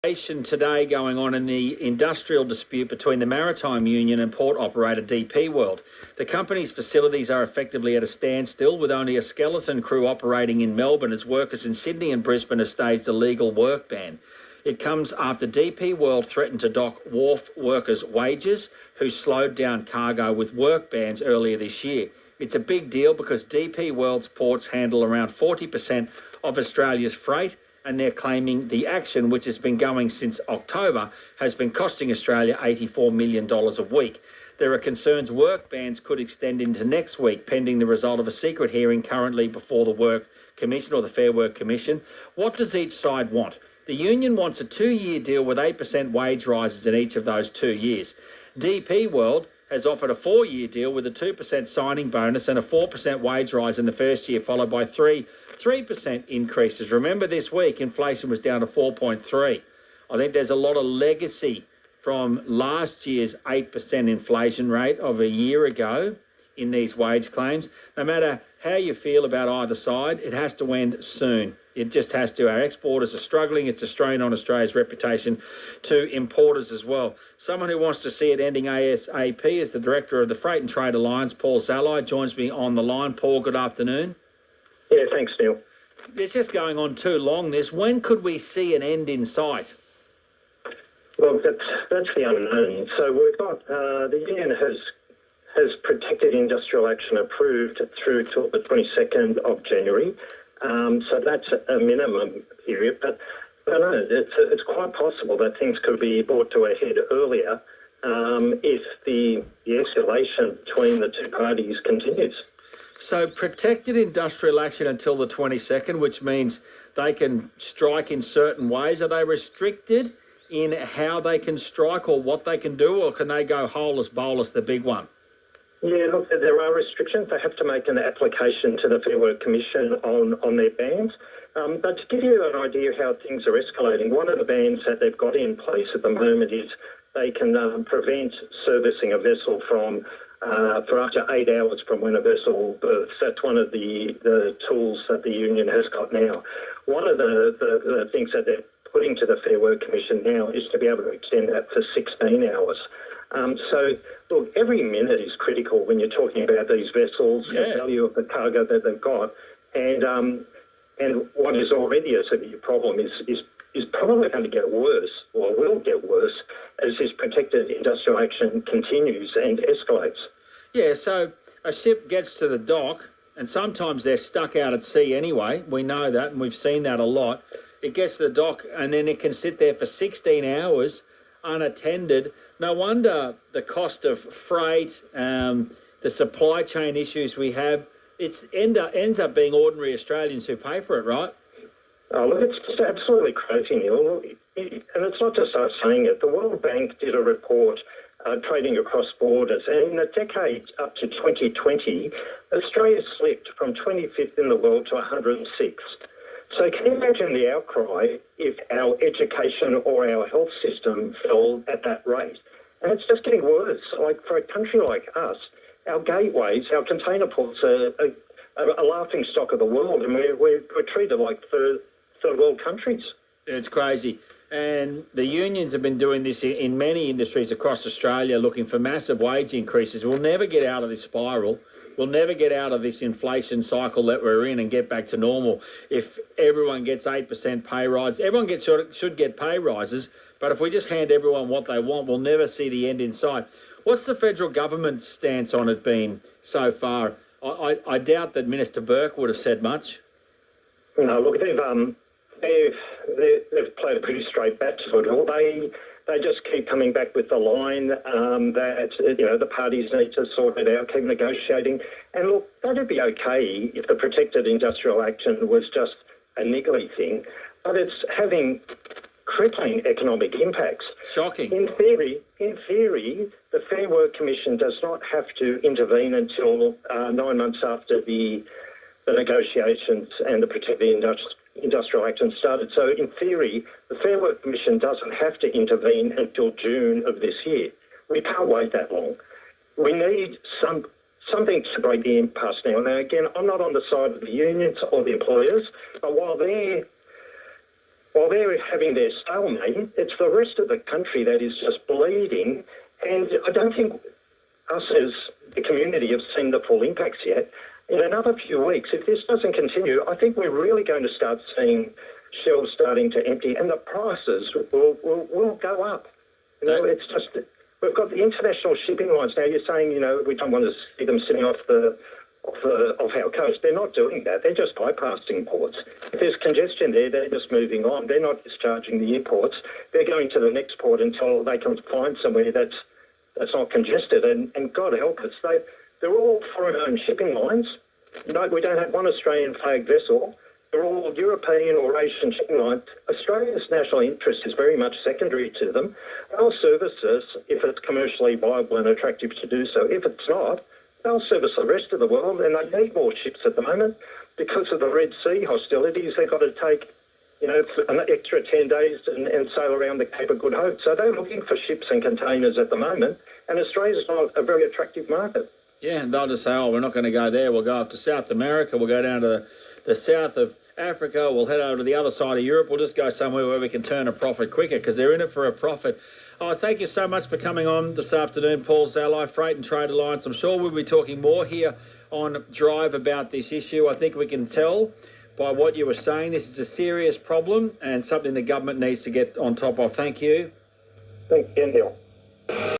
Today going on in the industrial dispute between the Maritime Union and port operator DP World. The company's facilities are effectively at a standstill, with only a skeleton crew operating in Melbourne as workers in Sydney and Brisbane have staged a legal work ban. It comes after DP World threatened to dock wharf workers' wages, who slowed down cargo with work bans earlier this year. It's a big deal because DP World's ports handle around 40% of Australia's freight, and they're claiming the action, which has been going since October, has been costing Australia $84 million a week. There are concerns work bans could extend into next week, pending the result of a secret hearing currently before the Work Commission, or the Fair Work Commission. What does each side want? The union wants a 2-year deal with 8% wage rises in each of those 2 years. DP World has offered a 4-year deal with a 2% signing bonus and a 4% wage rise in the first year, followed by 3% increases. Remember, this week inflation was down to 4.3. I think there's a lot of legacy from last year's 8% inflation rate of a year ago in these wage claims. No matter how you feel about either side, it has to end soon. It just has to. Our exporters are struggling. It's a strain on Australia's reputation to importers as well. Someone who wants to see it ending ASAP is the Director of the Freight and Trade Alliance, Paul Zalai, joins me on the line. Paul, good afternoon. Yeah, thanks, Neil. It's just going on too long, this. When could we see an end in sight? Well, that's the unknown. So we've got, the union has protected industrial action approved through till the 22nd of January. So that's a minimum period. But no, it's quite possible that things could be brought to a head earlier if the escalation between the two parties continues. So protected industrial action until the 22nd, which means they can strike in certain ways. Are they restricted in how they can strike or what they can do, or can they go holeless bowless, the big one? Yeah, look, there are restrictions. They have to make an application to the Fair Work Commission on their bans. But to give you an idea of how things are escalating, one of the bans that they've got in place at the moment is they can prevent servicing a vessel for up to 8 hours from when a vessel berths. That's one of the tools that the union has got now. One of the things that they're putting to the Fair Work Commission now is to be able to extend that for 16 hours. So, look, every minute is critical when you're talking about these vessels, the value of the cargo that they've got, and what is already a severe problem is probably going to get worse, or will get worse, as this protected industrial action continues and escalates. Yeah, so a ship gets to the dock, and sometimes they're stuck out at sea anyway. We know that, and we've seen that a lot. It gets to the dock, and then it can sit there for 16 hours unattended. No wonder the cost of freight, the supply chain issues we have, it ends up being ordinary Australians who pay for it, right? Oh, look, it's just absolutely crazy, Neil. And it's not just us saying it. The World Bank did a report trading across borders, and in the decade up to 2020, Australia slipped from 25th in the world to 106th. So can you imagine the outcry if our education or our health system fell at that rate? And it's just getting worse. Like, for a country like us, our gateways, our container ports are a laughing stock of the world, and we're treated like third world countries. It's crazy. And the unions have been doing this in many industries across Australia, looking for massive wage increases. We'll never get out of this spiral. We'll never get out of this inflation cycle that we're in and get back to normal if everyone gets 8% pay rise. Everyone should get pay rises, but if we just hand everyone what they want, we'll never see the end in sight. What's the federal government's stance on it been so far? I doubt that Minister Burke would have said much. No, look, they've played a pretty straight bat to it. They just keep coming back with the line that the parties need to sort it out, keep negotiating. And look, that'd be okay if the protected industrial action was just a niggly thing, but it's having crippling economic impacts. Shocking. In theory, the Fair Work Commission does not have to intervene until 9 months after the negotiations and the protected industrial action started. So in theory, the Fair Work Commission doesn't have to intervene until June of this year. We can't wait that long. We need something to break the impasse now. Now, again, I'm not on the side of the unions or the employers, but while they're while they're having their stalemate, it's the rest of the country that is just bleeding. And I don't think us as the community have seen the full impacts yet. In another few weeks, if this doesn't continue, I think we're really going to start seeing shelves starting to empty, and the prices will go up. You know, it's just, we've got the international shipping lines now. You're saying, you know, we don't want to see them sitting off our coast. They're not doing that. They're just bypassing ports. If there's congestion there, they're just moving on. They're not discharging the imports. They're going to the next port until they can find somewhere that's not congested. And God help us, they're all foreign-owned shipping lines. No, we don't have one Australian flag vessel. They're all European or Asian shipping lines. Australia's national interest is very much secondary to them. They'll service us if it's commercially viable and attractive to do so. If it's not, they'll service the rest of the world, and they need more ships at the moment because of the Red Sea hostilities. They've got to take, you know, an extra 10 days and sail around the Cape of Good Hope. So they're looking for ships and containers at the moment, and Australia's not a very attractive market. Yeah, and they'll just say, oh, we're not going to go there. We'll go up to South America. We'll go down to the south of Africa. We'll head over to the other side of Europe. We'll just go somewhere where we can turn a profit quicker because they're in it for a profit. Oh, thank you so much for coming on this afternoon, Paul Zalai, Freight and Trade Alliance. I'm sure we'll be talking more here on Drive about this issue. I think we can tell by what you were saying this is a serious problem and something the government needs to get on top of. Thank you. Thanks, Neil.